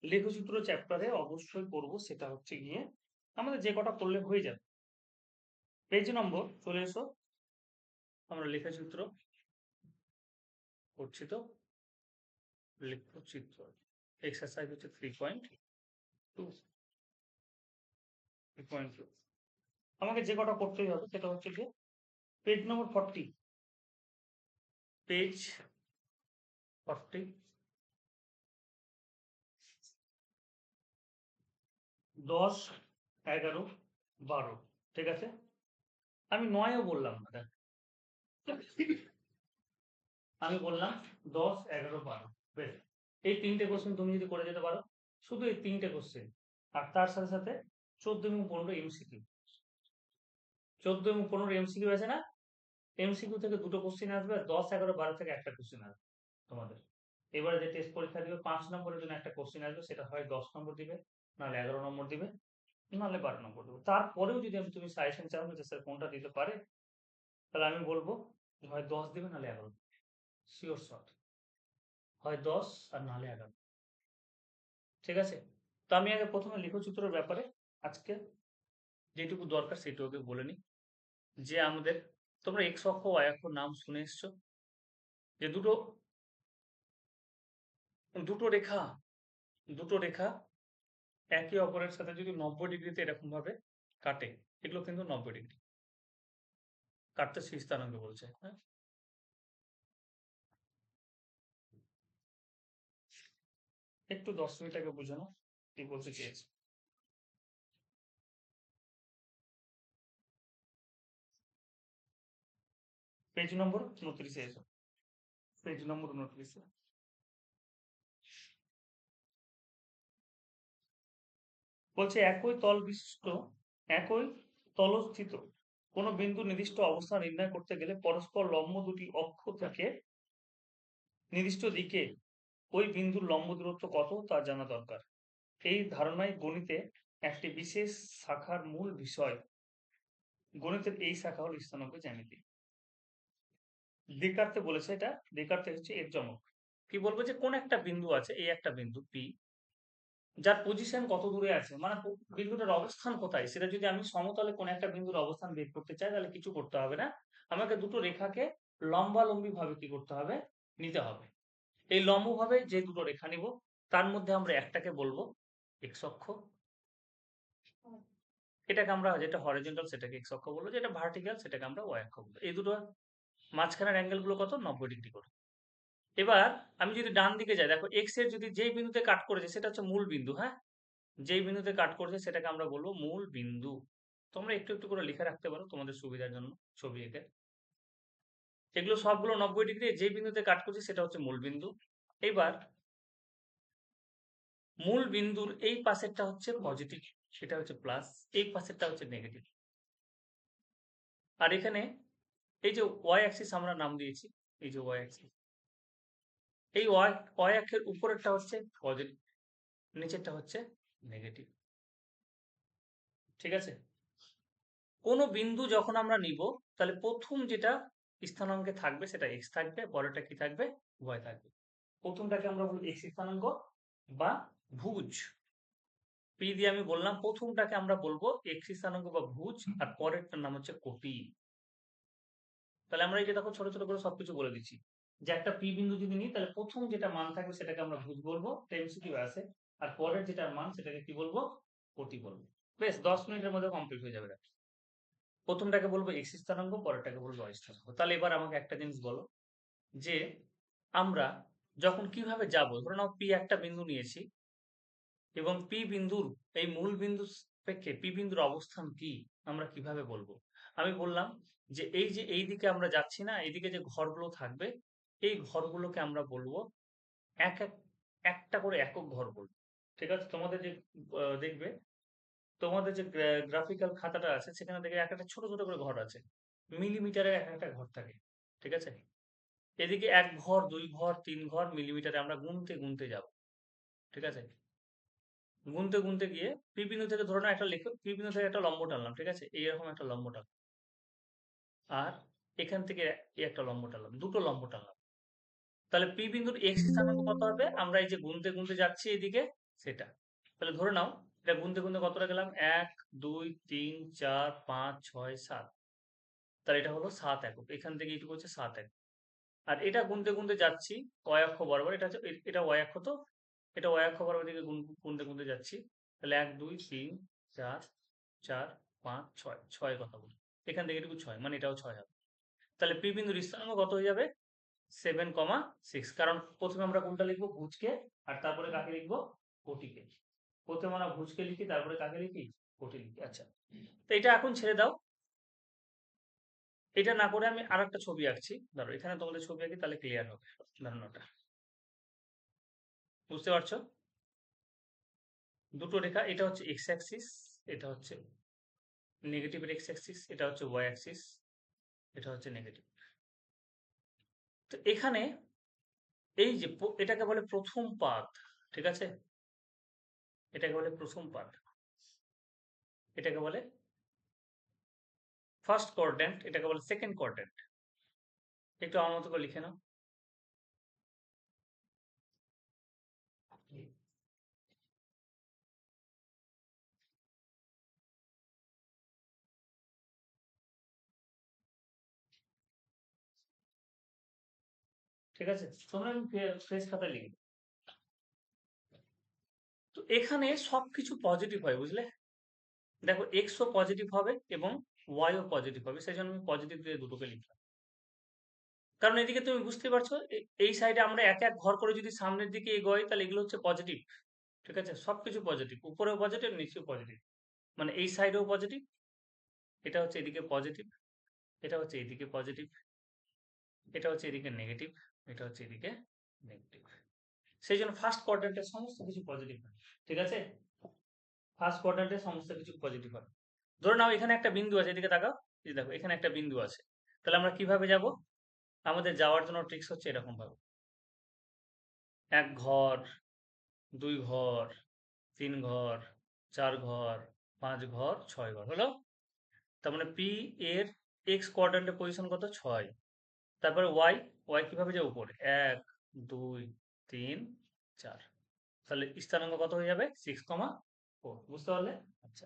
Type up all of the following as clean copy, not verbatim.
লেখচিত্র চ্যাপ্টারে অবশ্যই করব, সেটা হচ্ছে গিয়ে আমাদের যে কটা করলে হয়ে যাবে। পেজ নম্বর চলে এসো, আমরা লেখচিত্র করছি। তো লেখচিত্র এক্সারসাইজ হচ্ছে 3.2 আমাকে যে কটা করতেই হবে সেটা হচ্ছে গিয়ে পেজ নম্বর 40, পেজ 40, 10, 11, 12। ঠিক আছে, আমি 9ও বললাম না, দেখ আমি বললাম 10, 11, 12। বেশ, এই তিনটে কোশ্চেন তুমি যদি করে যেতে পারো, শুধু এই তিনটে কোশ্চেন, আর তার সাথে সাথে 14 এবং 15 এমসিকিউ। 14 এবং 15 এমসিকিউ আছে না, এমসিকিউ থেকে দুটো কোশ্চেন আসবে, আর 10, 11, 12 থেকে একটা কোশ্চেন আসবে তোমাদের। এবারে যে টেস্ট পরীক্ষা দিবে 5 নম্বরের জন্য একটা কোশ্চেন আসবে, সেটা হয় 10 নম্বর দিবে, নাহলে 11 নম্বর দিবে, নাহলে 12 নম্বর দেবে। তারপরেও যদি তুমি সাজেশন চাও যে স্যার কোনটা দিতে পারে, তাহলে আমি বলবো হয় 10 দিবে, নাহলে 11, শিওর শট, হয় 10 আর নাহলে 11। ঠিক আছে, তো আমি আগে প্রথমে লেখচিত্রের ব্যাপারে আজকে যেটুকু দরকার সেটুকু বলে নিই। যে আমাদের, তোমরা এক্স অক্ষ ওয়াই অক্ষ নাম শুনে এসছো, যে দুটো দুটো রেখা দুটো রেখা একে অপরের সাথে যদি 90 ডিগ্রিতে এরকম ভাবে কাটে, এগুলো কিন্তু 90 ডিগ্রি কাটতে সেই স্থানাঙ্ক বলছে। হ্যাঁ, একটু 10 মিনিট আগে বুঝে নাও কি বলতে চেয়েছি। পেজ নম্বর 29-এ এসো, পেজ নম্বর 29-এ। বলছে একই তল বিশিষ্ট, একই তলস্থিত কোন বিন্দু নির্দিষ্ট অবস্থান নির্ণয় করতে গেলে পরস্পর লম্ব দুটি অক্ষ থেকে নির্দিষ্ট দিকে ওই বিন্দুর লম্ব দূরত্ব কত তা জানা দরকার। এই ধারণাই গণিতে একটি বিশেষ শাখার মূল বিষয়। গণিতের এই শাখা হল স্থানাঙ্ক জ্যামিতি। দেকার্তে বলেছে, এটা দেকার্তে হচ্ছে এর জনক। কি বলবো, যে কোন একটা বিন্দু আছে, এই একটা বিন্দু পি, যার পজিশন কত দূরে আছে, মানে বিন্দুটার অবস্থান কোথায়, সেটা যদি আমি সমতলে কোন একটা বিন্দুর অবস্থান বের করতে চাই, তাহলে কিছু করতে হবে না, আমাকে দুটো রেখাকে লম্বালম্বি ভাবে কি করতে হবে, নিতে হবে। এই লম্ব ভাবে যে দুটো রেখা নিব, তার মধ্যে আমরা একটাকে বলবো এক্স অক্ষ, এটাকে আমরা, যেটা হরিজন্টাল সেটাকে এক্স অক্ষ বলবো, যেটা ভার্টিক্যাল সেটাকে আমরা ওয়াই অক্ষ বলবো। এই দুটো মাঝখানের অ্যাঙ্গেল গুলো কত, 90 ডিগ্রি করে। এবার আমি যদি ডান দিকে যাই, দেখো এক্স এর যদি যেই বিন্দুতে কাট করেছে সেটা হচ্ছে মূল বিন্দু। হ্যাঁ, যেই বিন্দুতে কাট করেছে সেটাকে আমরা বলবো মূল বিন্দু। তোমরা একটু একটু করে লিখে রাখতে পারো তোমাদের সুবিধার জন্য, ছবি এঁকে। এগুলো সবগুলো 90 ডিগ্রি, যেই বিন্দুতে কাট করছে সেটা হচ্ছে মূল বিন্দু। এবার মূল বিন্দুর এই পাশেরটা হচ্ছে পজিটিভ, সেটা হচ্ছে প্লাস, এই পাশেরটা হচ্ছে নেগেটিভ। আর এখানে এই যে ওয়াই অ্যাক্সিস আমরা নাম দিয়েছি, এই যে ওয়াই অ্যাক্সিস, এই ওয়াই অক্ষের উপরেরটা হচ্ছে পজিটিভ, নিচেরটা হচ্ছে নেগেটিভ। ঠিক আছে, কোনো বিন্দু যখন আমরা নিব, তাহলে প্রথম যেটা স্থানাঙ্কে থাকবে সেটা এক্স থাকবে, পরেরটা কি থাকবে, ওয়াই থাকবে। প্রথমটাকে আমরা বলবো এক্স স্থানাঙ্ক বা ভুজ। পি দিয়ে আমি বললাম, প্রথমটাকে আমরা বলবো এক্স স্থানাঙ্ক বা ভুজ, আর পরেরটার নাম হচ্ছে কোটি। তাহলে আমরা এই যে দেখো ছোট ছোট করে সবকিছু বলে দিচ্ছি, যে একটা পি বিন্দু যদি নিই, তাহলে প্রথম যেটা মান থাকবে সেটাকে আমরা ভুজ বলবো, এমসিকিউ আছে, আর পরের যেটা মান সেটাকে কি বলবো, কোটি বলবো। বেশ, 10 মিনিটের মধ্যে কমপ্লিট হয়ে যাবে। প্রথমটাকে বলবো এক্স স্থানাঙ্ক, পরেরটাকে বলবো ওয়াই স্থানাঙ্ক। তাহলে এবার আমাকে একটা জিনিস বলো, যে আমরা যখন কিভাবে যাব, ধরে নাও পি একটা বিন্দু নিয়েছি, এবং পি বিন্দুর এই মূল বিন্দু থেকে পি বিন্দুর অবস্থান কি, আমরা কিভাবে বলবো। আমি বললাম যে এই যে এই দিকে আমরা যাচ্ছি না, এইদিকে যে ঘরগুলো থাকবে, এই ঘরগুলোকে আমরা বলবো এক এক, একটা করে একক ঘর বলবো। ঠিক আছে, তোমাদের যে দেখবে, তোমাদের যে গ্রাফিক্যাল খাতাটা আছে, সেখানে দেখে এক একটা ছোট ছোট করে ঘর আছে, মিলিমিটারের এক একটা ঘর থাকে। ঠিক আছে, এদিকে 1 ঘর, 2 ঘর, 3 ঘর, মিলিমিটারে আমরা গুনতে গুনতে যাব। ঠিক আছে, গুনতে গুনতে গিয়ে পি বিন্দু থেকে, ধরো না একটা লেখো, পি বিন্দু থেকে একটা লম্ব টানলাম, ঠিক আছে, এইরকম একটা লম্ব টানলাম, আর এখান থেকে এই একটা লম্ব টানলাম, দুটো লম্ব টানলাম। তাহলে পি বিন্দুর এক্স স্থানাঙ্ক কত হবে, আমরা এই যে গুনতে গুনতে যাচ্ছি এদিকে, সেটা। তাহলে ধরে নাও এটা গুনতে গুনতে কতটা গেলাম, 1 2 3 4 5 6 7, তাহলে এটা হলো 7 একক, এখান থেকে এইটুকু হচ্ছে 7 একক। আর এটা গুনতে গুনতে যাচ্ছি y অক্ষ বরাবর, এটা হচ্ছে এটা y অক্ষ, তো এটা y অক্ষ বরাবর দিকে গুনতে গুনতে যাচ্ছি। তাহলে 1 2 3 4 4 5 6, 6 কথা বলি, এখান থেকে এটুকু 6, মানে এটাও 6 হবে। তাহলে পি বিন্দুর স্থানাঙ্ক কত হয়ে যাবে, 7,6। কারণ প্রথমে আমরা কোনটা লিখবো, ভুজকে, আর তারপরে কাকে লিখবো, কোটিকে। প্রথমে আমরা ভুজকে লিখি, তারপরে কাকে লিখি, কোটি লিখি। আচ্ছা, তো এটা এখন ছেড়ে দাও, এটা না করে আমি আর একটা ছবি আঁকছি। ধরো এখানে তোমাদের ছবি আঁকি, তাহলে ক্লিয়ার হবে ধারণাটা। বুঝতে পারছো, দুটো রেখা, এটা হচ্ছে এক্স অ্যাক্সিস, এটা হচ্ছে নেগেটিভের এক্স অ্যাক্সিস, এটা হচ্ছে ওয়াই অ্যাক্সিস, এটা হচ্ছে নেগেটিভ। তো এখানে এই যে এটাকে বলে প্রথম পাদ, ঠিক আছে, এটাকে বলে প্রথম পাদ, এটাকে বলে ফার্স্ট কোয়াড্র্যান্ট, এটাকে বলে সেকেন্ড কোয়াড্র্যান্ট। একটু আমার মতো করে লিখে নাও। ঠিক আছে, তোমরা ফ্রেশ খাতায় লিখবে। তো এখানে সবকিছু পজিটিভ হয়, বুঝলে। দেখো এক্সও পজিটিভ হবে এবং ওয়াইও পজিটিভ হবে, সেই জন্য আমি পজিটিভ দিয়ে দুটোকে লিখলাম। কারণ এদিকে তুমি বুঝতে পারছো, এই সাইডে আমরা এক এক ঘর করে যদি সামনের দিকে এগোই, তাহলে এগুলো হচ্ছে পজিটিভ। ঠিক আছে, সবকিছু পজিটিভ, উপরেও পজিটিভ, নিচেও পজিটিভ, মানে এই সাইডেও পজিটিভ, এটা হচ্ছে এদিকে পজিটিভ, এটা হচ্ছে এদিকে পজিটিভ, এটা হচ্ছে এদিকে নেগেটিভ, এটা হচ্ছে এদিকে নেগেটিভ। সেই জন্য ফার্স্ট কোয়াড্র্যান্টের সমস্ত কিছু পজিটিভ হয়। ঠিক আছে, ফার্স্ট কোয়াড্র্যান্টের সমস্ত কিছু পজিটিভ হয়। ধরে নাও এখানে একটা বিন্দু আছে, এদিকে তাকাও, এই দেখো এখানে একটা বিন্দু আছে। তাহলে আমরা কিভাবে যাব, আমাদের যাওয়ার জন্য ট্রিক্স হচ্ছে এরকম ভাবে, এক ঘর, দুই ঘর, তিন ঘর, চার ঘর, পাঁচ ঘর, ছয় ঘর হলো। তার মানে পি এর এক্স কোয়াড্র্যান্টের পজিশন কত, 6। তারপরে ওয়াই, ওয়াই কিভাবে যাবে, উপরে, 1 2 3 4, তাহলে স্থানাঙ্ক কত হয়ে যাবে, 6,4। বুঝতে পারলে? আচ্ছা,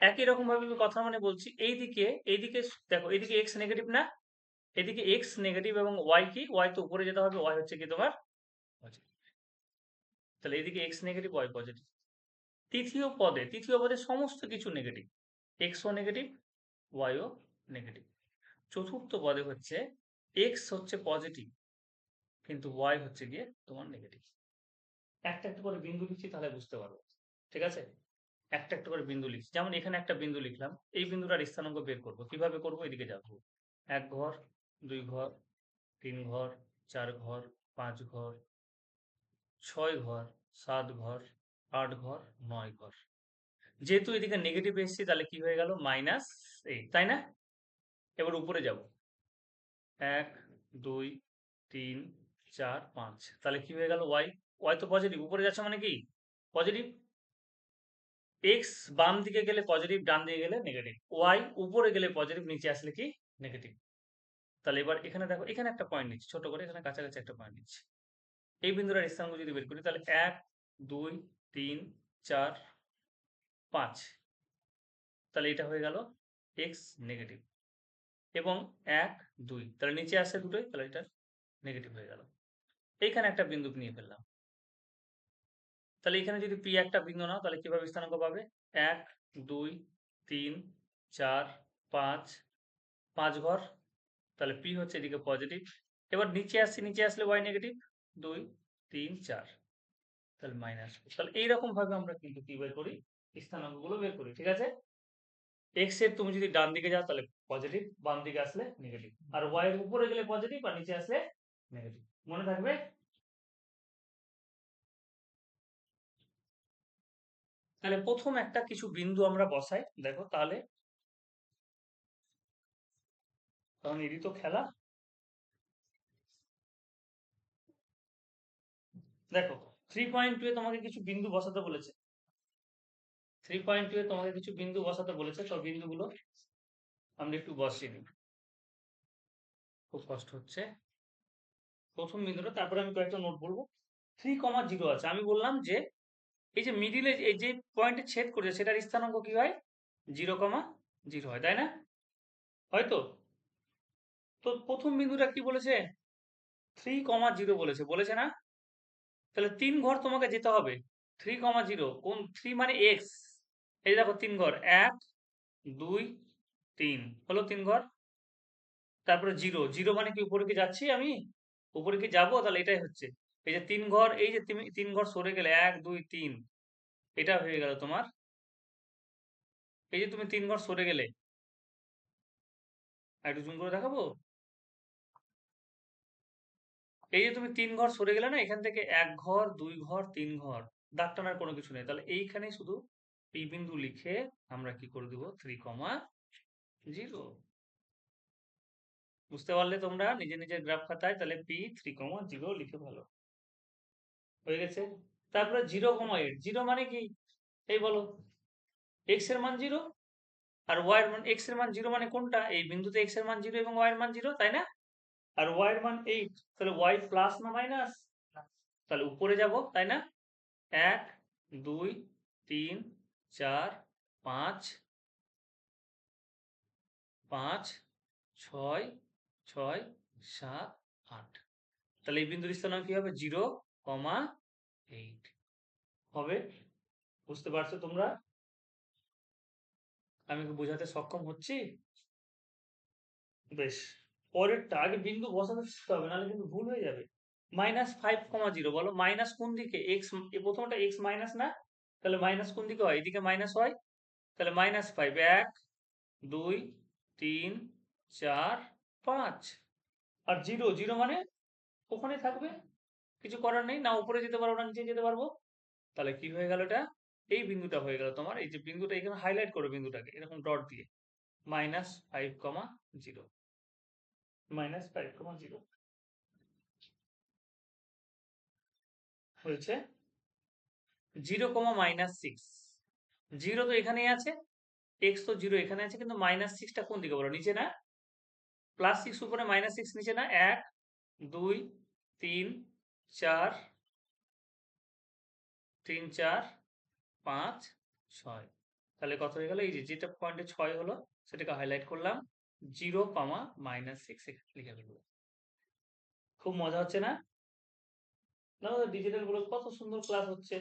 একই রকম ভাবে আমি কথা মানে বলছি, এইদিকে, এইদিকে দেখো, এইদিকে এক্স নেগেটিভ না, এদিকে এক্স নেগেটিভ এবং ওয়াই কি, ওয়াই তো উপরে যেতে হবে, ওয়াই হচ্ছে কি তোমার পজিটিভ। তাহলে এদিকে এক্স নেগেটিভ, ওয়াই পজিটিভ। তৃতীয় পদে সমস্ত কিছু নেগেটিভ, এক্সও নেগেটিভ, ওয়াইও নেগেটিভ। চতুর্থ পদে হচ্ছে এক্স হচ্ছে পজিটিভ, কিন্তু ওয়াই হচ্ছে গিয়ে তোমার নেগেটিভ। একটা একটা করে বিন্দু লিখছি, তাহলে বুঝতে পারবো। ঠিক আছে, একটা একটা করে বিন্দু লিখছি, যেমন এখানে একটা বিন্দু লিখলাম, এই বিন্দুটার স্থানাঙ্ক বের করব, কিভাবে করব, এদিকে যাবো, এক ঘর, দুই ঘর, তিন ঘর, চার ঘর, পাঁচ ঘর, ছয় ঘর, সাত ঘর, আট ঘর, নয় ঘর। যেহেতু এদিকে নেগেটিভ এসেছি, তাহলে কি হয়ে গেল, -8, তাই না? এবার উপরে যাব, 1 2 3 4 5, তাহলে কি হয়ে গেল, ওয়াই, ওয়াই তো পজিটিভ, উপরে যাচ্ছে মানে কি পজিটিভ। এক্স বাম দিকে গেলে পজিটিভ, ডান দিকে গেলে নেগেটিভ, ওয়াই উপরে গেলে পজিটিভ, নিচে আসলে কি নেগেটিভ। তাহলে এবার এখানে দেখো, এখানে একটা পয়েন্ট নিচ্ছি ছোট করে, এখানে কাছাকাছি একটা পয়েন্ট নিচ্ছি। এই বিন্দুটার স্থানাঙ্ক যদি বের করি, তাহলে 1 2 3 4 5, তাহলে এটা হয়ে গেল এক্স নেগেটিভ, এবং 1 2, তাহলে নিচে আসছে দুটোই, তাহলে এটা নেগেটিভ হয়ে গেল। এইখানে একটা বিন্দু নিয়ে ফেললাম। তাহলে এখানে যদি পি একটা বিন্দু নাও, তাহলে কিভাবে স্থানাঙ্ক পাবে, 1 2 3 4 5, 5 ঘর, তাহলে পি হচ্ছে এদিকে পজিটিভ। এবার নিচে আসছি, নিচে আসলে ওয়াই নেগেটিভ, 2 3 4, তাহলে মাইনাস। তাহলে এইরকম ভাবে আমরা কিন্তু কি বের করি, স্থানাঙ্ক গুলো বের করি। ঠিক আছে, এক্স এর তুমি যদি ডান দিকে যাও, তাহলে পজিটিভ, বাম দিকে আসলে নেগেটিভ, আর ওয়াই এর উপরে গেলে পজিটিভ, আর নিচে আসলে নেগেটিভ। মনে থাকবে। তাহলে প্রথম একটা কিছু বিন্দু আমরা বসাই, দেখো তাহলে, কারণ এরই তো খেলা। দেখো 3.2 এ তোমাকে কিছু বিন্দু বসাতে বলেছে, 3.2 এ তোমাকে কিছু বিন্দু বসাতে বলেছে, তো বিন্দুগুলো আমরা একটু বসিয়ে নিই, খুব কষ্ট হচ্ছে। প্রথম বিন্দুটা, তারপরে আমি কয়েকটা নোট বলবো। 3,0 আছে, আমি বললাম যে এই যে মিডিলে এই যে পয়েন্টে ছেদ করেছে সেটার স্থানাঙ্ক কি হয়? 0,0 হয়, তাই না? হয়তো। তো প্রথম বিন্দুটা কি বলেছে? 3,0 বলেছে, বলেছে না? তাহলে 3 ঘর তোমাকে যেতে হবে। 3,0 কোন 3 মানে এক্স। এই দেখো 3 ঘর, 1 2 3 হলো 3 ঘর। তারপরে 0, 0 মানে কি উপরে কি যাচ্ছি আমি? উপরে কি যাবো? তাহলে এটাই হচ্ছে। এই যে 3 ঘর, এই যে তুমি 3 ঘর সরে গেলে 1 2 3, এটা হয়ে গেল তোমার। এই যে তুমি 3 ঘর সরে গেলে, একটু জুম করে দেখাবো। এই যে তুমি 3 ঘর সরে গেলে না, এখান থেকে 1 ঘর 2 ঘর 3 ঘর, দাগ টানার কোনো কিছু নেই। তাহলে এইখানেই শুধু পি বিন্দু লিখে আমরা কি করে দেবো? 3,0। বুঝতে পারলে তোমরা নিজের নিজের গ্রাফ খাতায়? তাহলে পি 3,0 লিখে ভালো হয়ে গেছে। তারপরে 0,8, 0 মানে কি? এই বলো, এক্স এর মান 0 আর ওয়াই এর মান, এক্স এর মান 0 মানে কোনটা? এই বিন্দুতে এক্স এর মান 0 এবং ওয়াই এর মান 0, তাই না? আর ওয়াই এর মান 8, তাহলে ওয়াই প্লাস না মাইনাস? তাহলে উপরে যাব, তাই না? 1 2 3 4 5 5 6 6 7 8। তাহলে এই বিন্দুর স্থানাঙ্ক কি হবে? 0,8 হবে। বুঝতে পারছো তোমরা? আমি কি বোঝাতে সক্ষম হচ্ছি? বেশ। পরেরটা আগে বিন্দু বসাতে শিখতে হবে, নাহলে কিন্তু ভুল হয়ে যাবে। -5,0 বলো, মাইনাস কোন দিকে? এক্স, প্রথমটা এক্স মাইনাস না? তাহলে মাইনাস কোন দিকে হয়? এদিকে মাইনাস হয়। তাহলে -5, 1 2 3 4 5। আর 0, 0 মানে ওখানে থাকবে, কিছু করার নেই। না উপরে যেতে পারবো না নিচে যেতে পারবো। তাহলে কি হয়ে গেল এটা? এই বিন্দুটা হয়ে গেল তোমার, এই যে বিন্দুটা এখানে হাইলাইট করো বিন্দুটাকে এরকম ডট দিয়ে, -5,0 -5,0 হয়েছে। 0,-6, 0 তো এখানেই আছে, এক্স তো 0 এখানে আছে, কিন্তু -6টা কোন দিকে বলো? নিচে না? +6 উপরে, -6 নিচে না? 1 2 3 4 3 4 5 6। তাহলে কত হয়ে গেল? এই যে যেটা পয়েন্টে 6 হলো সেটাকে হাইলাইট করলাম, 0,-6 লিখে ফেলবো। খুব মজা হচ্ছে না? না, ডিজিটাল গুলো কত সুন্দর ক্লাস হচ্ছে।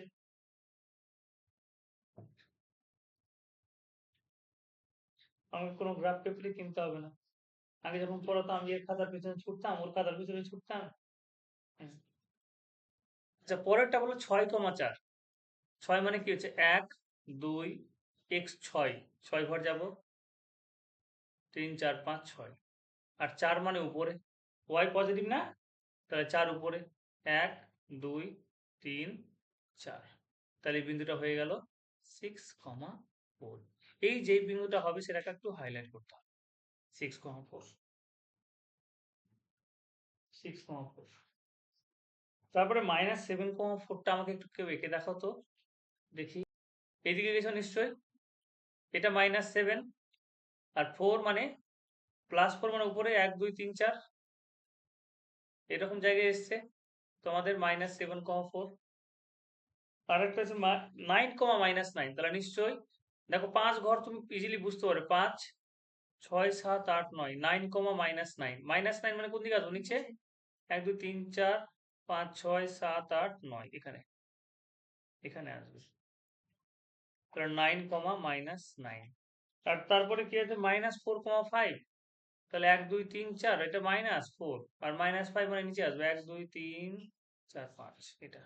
আমাকে কোনো গ্রাফ পেপারই কিনতে হবে না। আগে যখন পড়াতাম, আমি এর খাতার পিছনে ছুটতাম, ওর খাতার পিছনে ছুটতাম। হুম। আচ্ছা, পরেরটা বলো 6,4। 6 মানে কি হচ্ছে? 1 2 x 6, 6 ঘর যাব, 3 4 5 6। আর 4 মানে উপরে, y পজিটিভ না? তাহলে 4 উপরে, 1 2 3 4। তাহলে এই বিন্দুটা হয়ে গেল 6,4। এই যে বিন্দুটা হবে সেটাকে একটু হাইলাইট করতে হবে। 6,4, 6,4। তারপরে -7,4টা আমাকে একটু কেউ এঁকে দেখাও তো দেখি। এদিকে গেছো নিশ্চয়ই। এটা -7, আর 4 মানে, +4 মানে উপরে 1 2 3 4 এরকম জায়গায় এসছে তোমাদের -7,4। আর একটা আছে 9,-9, তাহলে নিশ্চয়ই দেখো 5 ঘর তুমি ইজিলি বুঝতে পারো, 5 6 7 8 9, 9,-9, -9 মানে কোন দিকে আসবো? নিচে। 1 2 3 4 5 6 7 8 9, এখানে, এখানে আসবে। তাহলে 9,-9। আর তারপরে কি আছে? -4,5। তাহলে 1 2 3 4, এটা -4, আর -5 মানে নিচে আসবে 1 2 3 4 5, এটা।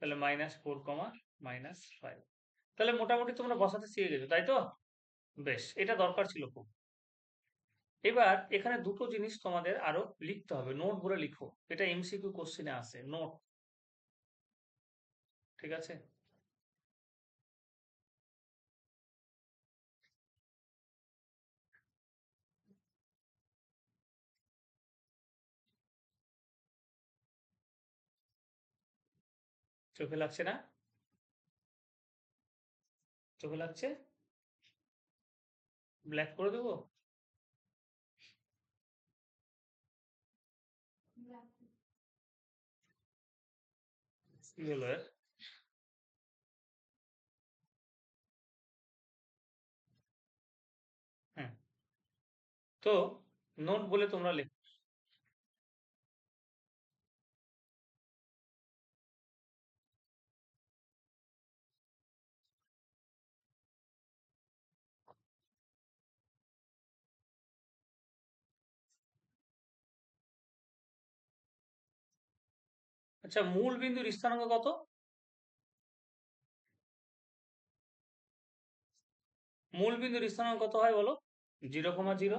তাহলে -4,-5। তাহলে মোটামুটি তোমরা বসাতে শিখে গেছো, তাই তো? বেশ, এটা দরকার ছিল খুব। এবার এখানে দুটো জিনিস তোমাদের আরো লিখতে হবে, নোট বলে লিখো। এটা এমসিকিউ কোশ্চেনে আসে, নোট। ঠিক আছে? চোখে লাগছে না? চোখে লাগছে? ব্ল্যাক করে দেবো? কি হলো এর? তো নোট বলে তোমরা লেখো। আচ্ছা, মূল বিন্দুর স্থানাঙ্ক কত? মূল বিন্দুর স্থানাঙ্ক কত হয় বলো? 0,0।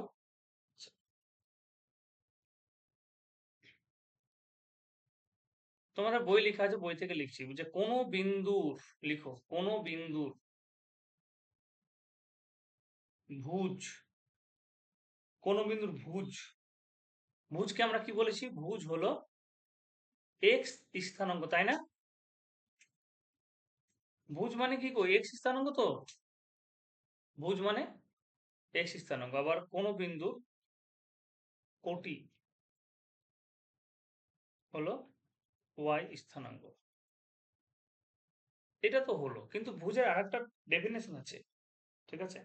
তোমাদের বই লেখা আছে, বই থেকে লিখছি যে কোনো বিন্দুর, লিখো কোনো বিন্দুর ভুজ, কোনো বিন্দুর ভুজ, ভুজকে আমরা কি বলেছি? ভুজ হলো এক্স স্থানাঙ্ক, তাই না? ভুজ মানে কি গো? এক্স স্থানাঙ্ক তো। ভুজ মানে এক্স স্থানাঙ্ক। আবার কোনো বিন্দু কোটি হলো ওয়াই স্থানাঙ্ক। এটা তো হলো, কিন্তু ভুজের আরেকটা ডেফিনেশন আছে, ঠিক আছে?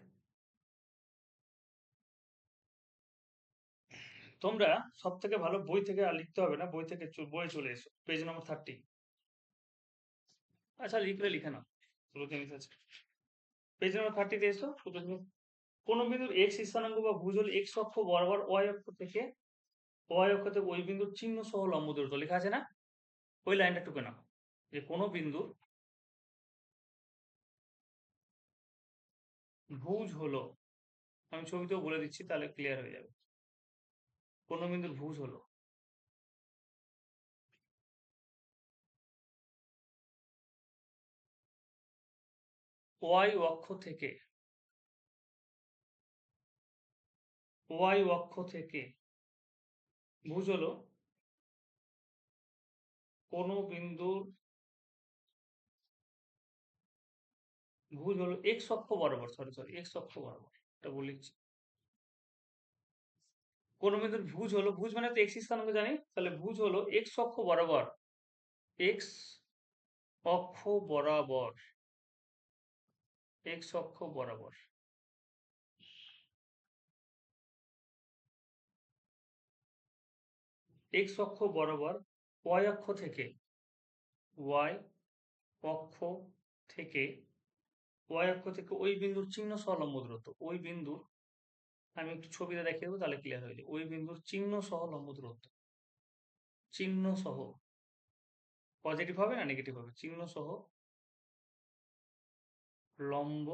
তোমরা সব থেকে ভালো বই থেকে আর লিখতে হবে না, বই থেকে বই চলে এসো পেজ নম্বর 30। আচ্ছা, লিখলে লিখে নাও, দুটো জিনিস আছে। পেজ নম্বর 30 তে এসো। দুটো জিনিস, কোন বিন্দুর এক্স স্থানাঙ্ক বা ভুজ হল এক্স অক্ষ বরাবর ওয়াই অক্ষ থেকে ওই বিন্দুর চিহ্ন সহ লম্ব দূরত্ব, লেখা আছে না? ওই লাইনটা টুকে নাও, যে কোনো বিন্দুর ভুজ হলো, আমি ছবিতেও বলে দিচ্ছি তাহলে ক্লিয়ার হয়ে যাবে। কোনো বিন্দুর ভুজ হলো ওয়াই অক্ষ থেকে, ওয়াই অক্ষ থেকে ভুজ হলো কোনো বিন্দুর ভুজ হলো এক্স অক্ষ বরাবর, সরি এক্স অক্ষ বরাবর, এটা বলেছি। কোন বিন্দুর ভুজ হলো, ভুজ মানে তো এক্স স্থানাঙ্ক জানি, তাহলে ভুজ হলো এক্স অক্ষ বরাবর, এক্স অক্ষ বরাবর, এক্স অক্ষ বরাবর, এক্স অক্ষ বরাবর ওয়াই অক্ষ থেকে, ওয়াই অক্ষ থেকে, ওয়াই অক্ষ থেকে ওই বিন্দুর চিহ্ন সহ লম্ব দূরত্ব, ওই বিন্দুর, আমি একটু ছবিতে দেখিয়ে দেবো তাহলে ক্লিয়ার হয়ে যাবে। ওই বিন্দুর চিহ্ন সহ লম্ব দূরত্ব, চিহ্ন সহ, পজিটিভ হবে না নেগেটিভ হবে, চিহ্ন সহ লম্ব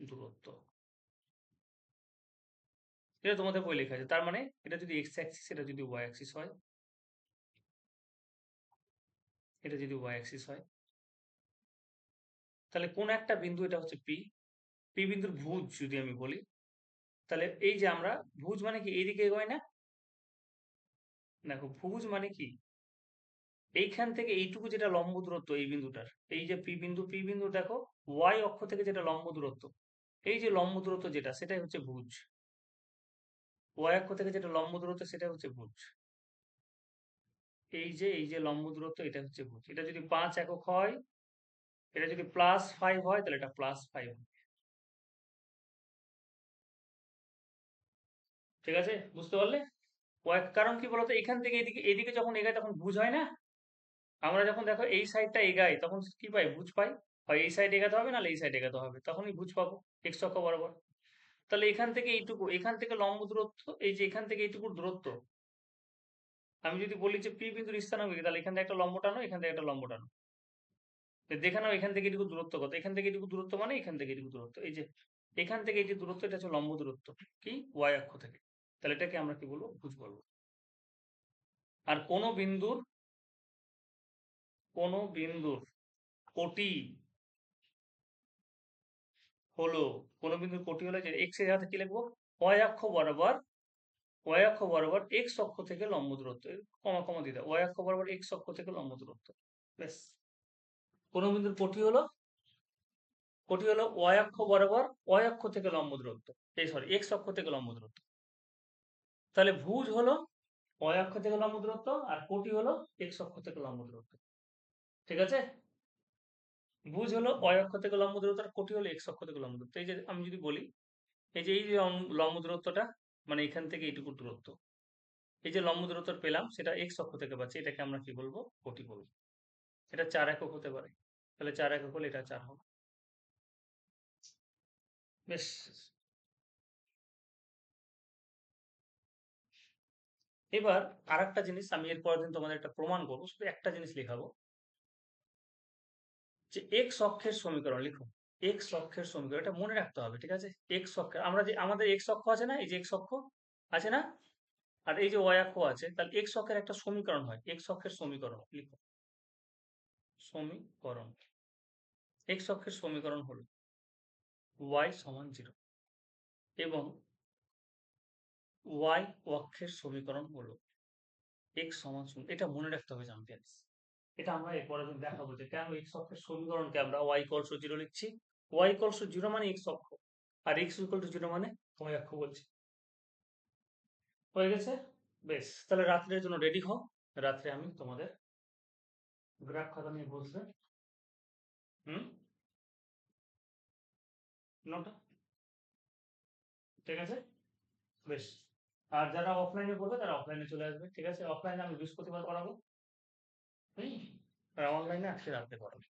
দূরত্ব, এটা তোমাদের বই লেখা আছে। তার মানে এটা যদি এক্স অ্যাক্সিস, এটা যদি ওয়াই অ্যাক্সিস হয়, এটা যদি ওয়াই অ্যাক্সিস হয়, তাহলে কোন একটা বিন্দু, এটা হচ্ছে পি, পি বিন্দুর ভুজ যদি আমি বলি, তাহলে এই যে আমরা, ভুজ মানে কি এইদিকে এগোয় না? দেখো ভুজ মানে কি, এইখান থেকে এইটুকু যেটা লম্ব দূরত্ব এই বিন্দুটার, এই যে পি বিন্দু দেখো, ওয়াই অক্ষ থেকে যেটা লম্ব দূরত্ব, এই যে লম্ব দূরত্ব যেটা, সেটাই হচ্ছে ভুজ। ওয়াই অক্ষ থেকে যেটা লম্ব দূরত্ব সেটা হচ্ছে ভুজ। এই যে লম্ব দূরত্ব, এটা হচ্ছে ভুজ। এটা যদি 5 একক হয়, এটা যদি +5 হয়, তাহলে এটা +5, ঠিক আছে? বুঝতে পারলে? কারণ কি বলতো, এখান থেকে এদিকে, এদিকে যখন এগায় তখন ভুজ হয় না? আমরা যখন দেখো এই সাইডটা এগাই তখন কি পাই? ভুজ পাই। হয় এই সাইড এগাতে হবে, নাহলে এই সাইড এগাতে হবে, তখনই ভুজ পাবো এক্স অক্ষ বরাবর। তাহলে এখান থেকে এইটুকু, এখান থেকে লম্ব দূরত্ব, এই যে এখান থেকে এইটুকুর দূরত্ব, আমি যদি বলি যে পি বিন্দুর স্থানাঙ্ক কি, তাহলে এখান থেকে একটা লম্ব টানো, এখান থেকে একটা লম্ব টানো, দেখে নাও এখান থেকে এটুকু দূরত্ব কত। এখান থেকে এটুকু দূরত্ব মানে এখান থেকে এটুকু দূরত্ব, এই যে এখান থেকে এটি দূরত্ব, এটা হচ্ছে লম্ব দূরত্ব, কি ওয়াই অক্ষ থেকে। তাহলে এটাকে আমরা কি বলবো? ভুজ বলবো। আর কোন বিন্দুর কোটি হলো, কোন বিন্দুর কোটি হলো যে এক্স এর সাথে কি লিখবো? ওয়াই অক্ষ বরাবর, ওয়াই অক্ষ বরাবর এক্স অক্ষ থেকে লম্ব দূরত্ব, কমা কমা দিয়ে দাও, ওয়াই অক্ষ বরাবর এক্স অক্ষ থেকে লম্ব দূরত্ব, ব্যাস। কোন বিন্দুর কোটি হলো ওয়াই অক্ষ বরাবর, ওয়াই অক্ষ থেকে লম্ব দূরত্ব, এই সরি এক্স অক্ষ থেকে লম্ব দূরত্ব। তাহলে ভুজ হলো ওয়াই অক্ষ থেকে লম্ব দূরত্ব, আর কোটি হলো এক্স অক্ষ থেকে লম্ব দূরত্ব, ঠিক আছে? ভুজ হলো ওয়াই অক্ষ থেকে লম্ব দূরত্ব, আর কোটি হলো এক্স অক্ষ থেকে লম্ব দূরত্ব। এই যে আমি যদি বলি, এই যে লম্ব দূরত্বটা, মানে এখান থেকে এইটুকু দূরত্ব। এই যে লম্ব দূরত্ব পেলাম সেটা এক্স অক্ষ থেকে পাচ্ছি, এটাকে আমরা কি বলবো? কোটি বলবো। এটা 4 একক হতে পারে। তাহলে 4 একক হলে এটা 4 হবে। বেশ। এবার আরেকটা জিনিস আমি এর পরের দিন তোমাদের একটা প্রমাণ করবো, শুধু একটা জিনিস লেখাবো যে এক্স অক্ষের সমীকরণ লিখো। এক্স অক্ষের সমীকরণ, এটা মনে রাখতে হবে, ঠিক আছে? এক্স অক্ষের আমরা যে আমাদের এক্স অক্ষ আছে না, এই যে এক্স অক্ষ আছে না, আর এই যে ওয়াই অক্ষ আছে, তাহলে এক্স অক্ষের একটা সমীকরণ হয়, এক্স অক্ষের সমীকরণ লিখো। সমীকরণ, এক্স অক্ষের সমীকরণ হলো ওয়াই সমান 0 এবং ওয়াই অক্ষের সমীকরণ হলো এক্স সমান 0। এটা মনে রাখতে হবে চ্যাম্পিয়ন্স। এটা আমরা এরপরে দিন দেখাবো যে কেন এক্স অক্ষের সমীকরণকে আমরা ওয়াই ইকুয়ালস টু 0 লিখছি। ওয়াই ইকুয়ালস টু 0 মানে এক্স অক্ষ, আর এক্স ইকুয়াল টু 0 মানে ওয়াই অক্ষ বলছি। হয়ে গেছে? বেশ, তাহলে রাত্রের জন্য রেডি হও। রাত্রে আমি তোমাদের গ্রাফ খাতা নিয়ে বসবে। হুম, নোটা, ঠিক আছে? বেশ। আর যারা অফলাইনে পড়বে তারা অফলাইনে চলে আসবে, ঠিক আছে? অফলাইনে আমি বৃহস্পতিবার করাবো। হুম, আর অনলাইনে আজকে রাত্রে করাবো।